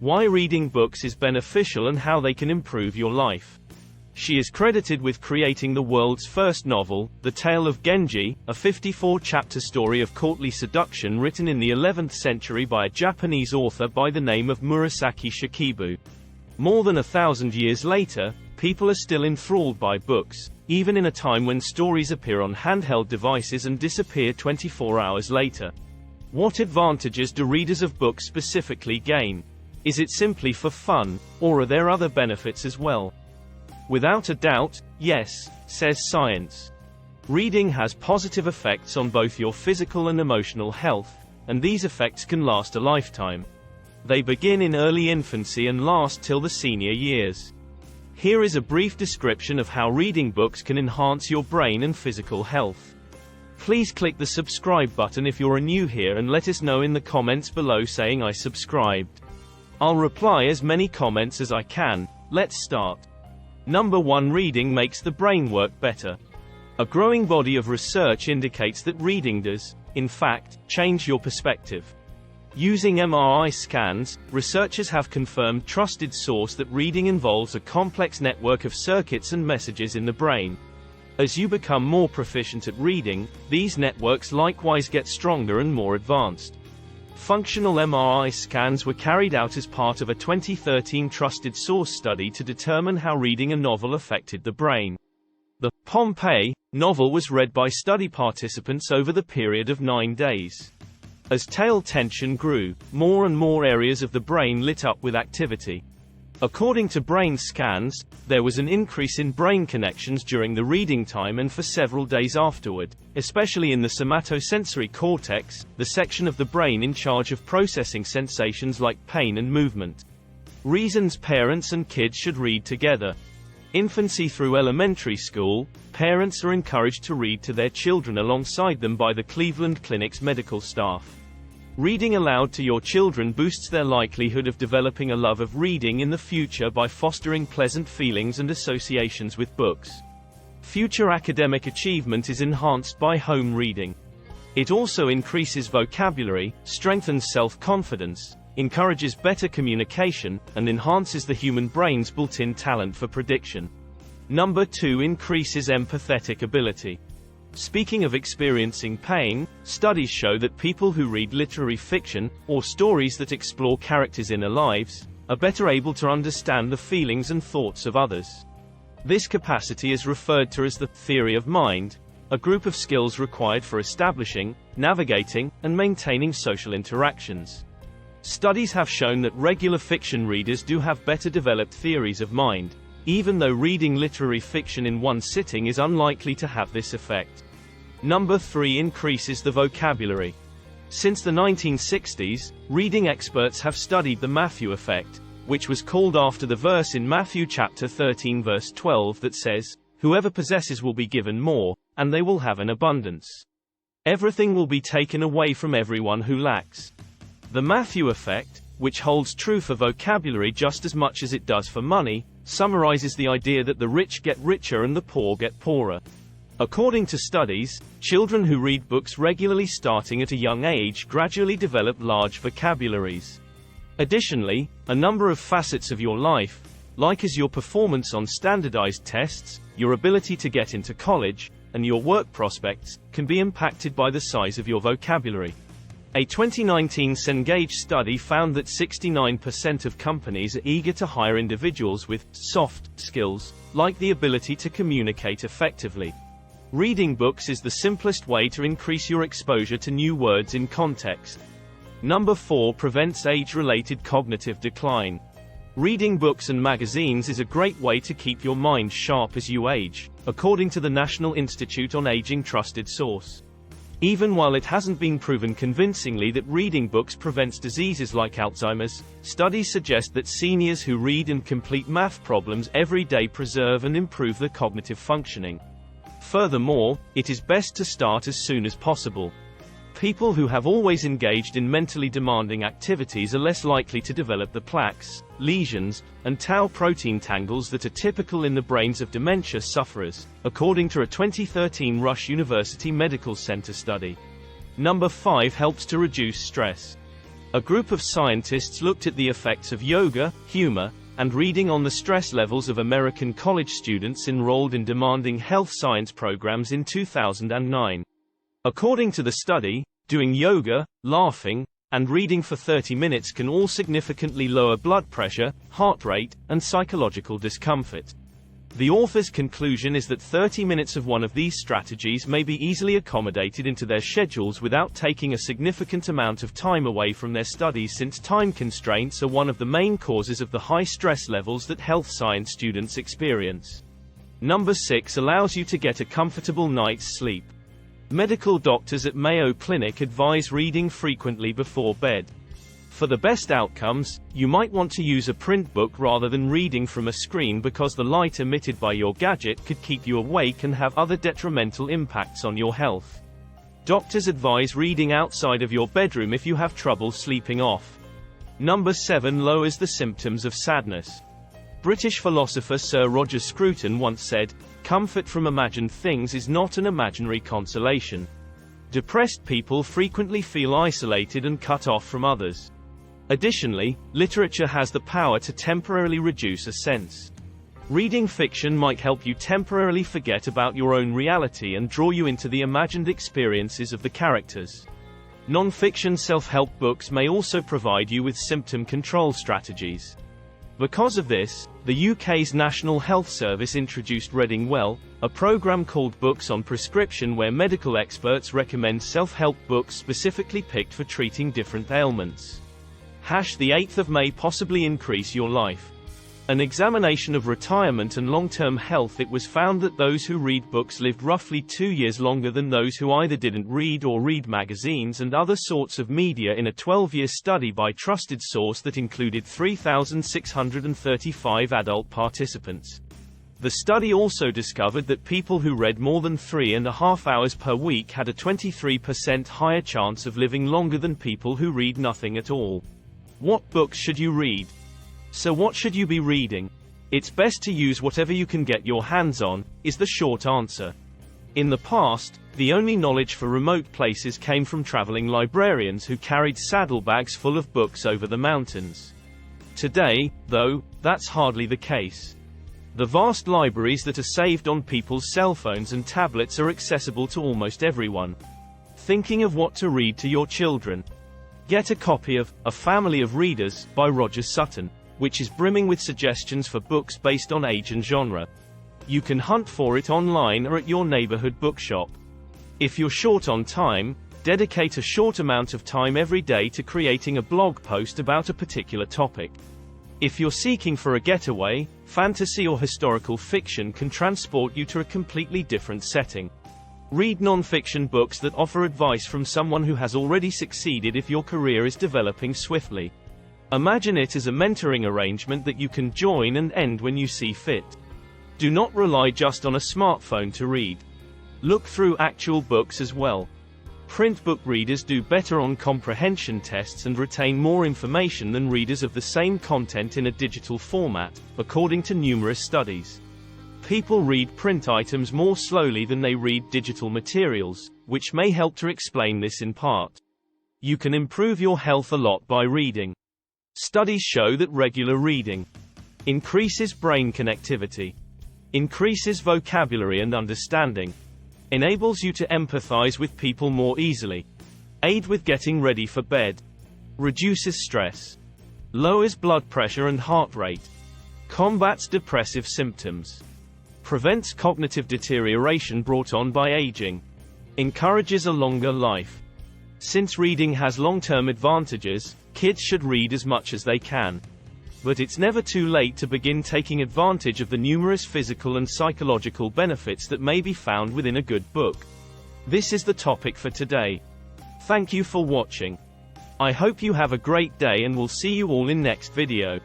Why reading books is beneficial and how they can improve your life. She is credited with creating the world's first novel, The Tale of Genji, a 54-chapter story of courtly seduction written in the 11th century by a Japanese author by the name of Murasaki Shikibu. More than 1,000 years later, people are still enthralled by books, even in a time when stories appear on handheld devices and disappear 24 hours later. What advantages do readers of books specifically gain? Is it simply for fun, or are there other benefits as well? Without a doubt, yes, says science. Reading has positive effects on both your physical and emotional health, and these effects can last a lifetime. They begin in early infancy and last till the senior years. Here is a brief description of how reading books can enhance your brain and physical health. Please click the subscribe button if you're new here and let us know in the comments below saying I subscribed. I'll reply as many comments as I can. Let's start. Number 1. Reading makes the brain work better. A growing body of research indicates that reading does, in fact, change your perspective. Using MRI scans, researchers have confirmed trusted source that reading involves a complex network of circuits and messages in the brain. As you become more proficient at reading, these networks likewise get stronger and more advanced. Functional MRI scans were carried out as part of a 2013 trusted source study to determine how reading a novel affected the brain. The Pompeii novel was read by study participants over the period of 9 days. As tale tension grew, more and more areas of the brain lit up with activity. According to brain scans, there was an increase in brain connections during the reading time and for several days afterward, especially in the somatosensory cortex, the section of the brain in charge of processing sensations like pain and movement. Reasons parents and kids should read together. Infancy through elementary school, parents are encouraged to read to their children alongside them by the Cleveland Clinic's medical staff. Reading aloud to your children boosts their likelihood of developing a love of reading in the future by fostering pleasant feelings and associations with books. Future academic achievement is enhanced by home reading. It also increases vocabulary, strengthens self-confidence, encourages better communication, and enhances the human brain's built-in talent for prediction. Number 2. Increases empathetic ability. Speaking of experiencing pain, studies show that people who read literary fiction, or stories that explore characters' inner lives, are better able to understand the feelings and thoughts of others. This capacity is referred to as the theory of mind, a group of skills required for establishing, navigating, and maintaining social interactions. Studies have shown that regular fiction readers do have better developed theories of mind, even though reading literary fiction in one sitting is unlikely to have this effect. Number 3. Increases the vocabulary. Since the 1960s, reading experts have studied the Matthew effect, which was called after the verse in Matthew chapter 13 verse 12 that says, "Whoever possesses will be given more, and they will have an abundance. Everything will be taken away from everyone who lacks." The Matthew effect, which holds true for vocabulary just as much as it does for money, summarizes the idea that the rich get richer and the poor get poorer. According to studies, children who read books regularly starting at a young age gradually develop large vocabularies. Additionally, a number of facets of your life, like as your performance on standardized tests, your ability to get into college, and your work prospects, can be impacted by the size of your vocabulary. A 2019 Cengage study found that 69% of companies are eager to hire individuals with soft skills, like the ability to communicate effectively. Reading books is the simplest way to increase your exposure to new words in context. Number 4. Prevents age-related cognitive decline. Reading books and magazines is a great way to keep your mind sharp as you age, according to the National Institute on Aging trusted source. Even while it hasn't been proven convincingly that reading books prevents diseases like Alzheimer's, studies suggest that seniors who read and complete math problems every day preserve and improve their cognitive functioning. Furthermore, it is best to start as soon as possible. People who have always engaged in mentally demanding activities are less likely to develop the plaques, lesions, and tau protein tangles that are typical in the brains of dementia sufferers, according to a 2013 Rush University Medical Center study. Number 5. Helps to reduce stress. A group of scientists looked at the effects of yoga, humor, and reading on the stress levels of American college students enrolled in demanding health science programs in 2009. According to the study, doing yoga, laughing, and reading for 30 minutes can all significantly lower blood pressure, heart rate, and psychological discomfort. The author's conclusion is that 30 minutes of one of these strategies may be easily accommodated into their schedules without taking a significant amount of time away from their studies, since time constraints are one of the main causes of the high stress levels that health science students experience. Number 6 allows you to get a comfortable night's sleep. Medical doctors at Mayo Clinic advise reading frequently before bed. For the best outcomes, you might want to use a print book rather than reading from a screen, because the light emitted by your gadget could keep you awake and have other detrimental impacts on your health. Doctors advise reading outside of your bedroom if you have trouble sleeping off. Number 7 lowers the symptoms of sadness. British philosopher Sir Roger Scruton once said, "Comfort from imagined things is not an imaginary consolation." Depressed people frequently feel isolated and cut off from others. Additionally, literature has the power to temporarily reduce a sense. Reading fiction might help you temporarily forget about your own reality and draw you into the imagined experiences of the characters. Non-fiction self-help books may also provide you with symptom control strategies. Because of this, the UK's National Health Service introduced Reading Well, a program called Books on Prescription, where medical experts recommend self-help books specifically picked for treating different ailments. The 8th of May possibly increase your life. An examination of retirement and long-term health, it was found that those who read books lived roughly 2 years longer than those who either didn't read or read magazines and other sorts of media, in a 12-year study by trusted source that included 3,635 adult participants. The study also discovered that people who read more than 3.5 hours per week had a 23% higher chance of living longer than people who read nothing at all. What books should you read? So what should you be reading? It's best to use whatever you can get your hands on, is the short answer. In the past, the only knowledge for remote places came from traveling librarians who carried saddlebags full of books over the mountains. Today, though, that's hardly the case. The vast libraries that are saved on people's cell phones and tablets are accessible to almost everyone. Thinking of what to read to your children? Get a copy of A Family of Readers by Roger Sutton, which is brimming with suggestions for books based on age and genre. You can hunt for it online or at your neighborhood bookshop. If you're short on time, dedicate a short amount of time every day to creating a blog post about a particular topic. If you're seeking for a getaway, fantasy or historical fiction can transport you to a completely different setting. Read non-fiction books that offer advice from someone who has already succeeded if your career is developing swiftly. Imagine it as a mentoring arrangement that you can join and end when you see fit. Do not rely just on a smartphone to read. Look through actual books as well. Print book readers do better on comprehension tests and retain more information than readers of the same content in a digital format, according to numerous studies. People read print items more slowly than they read digital materials, which may help to explain this in part. You can improve your health a lot by reading. Studies show that regular reading increases brain connectivity, increases vocabulary and understanding, enables you to empathize with people more easily, aid with getting ready for bed, reduces stress, lowers blood pressure and heart rate, combats depressive symptoms, prevents cognitive deterioration brought on by aging, encourages a longer life. Since reading has long-term advantages, kids should read as much as they can. But it's never too late to begin taking advantage of the numerous physical and psychological benefits that may be found within a good book. This is the topic for today. Thank you for watching. I hope you have a great day and we'll see you all in next video.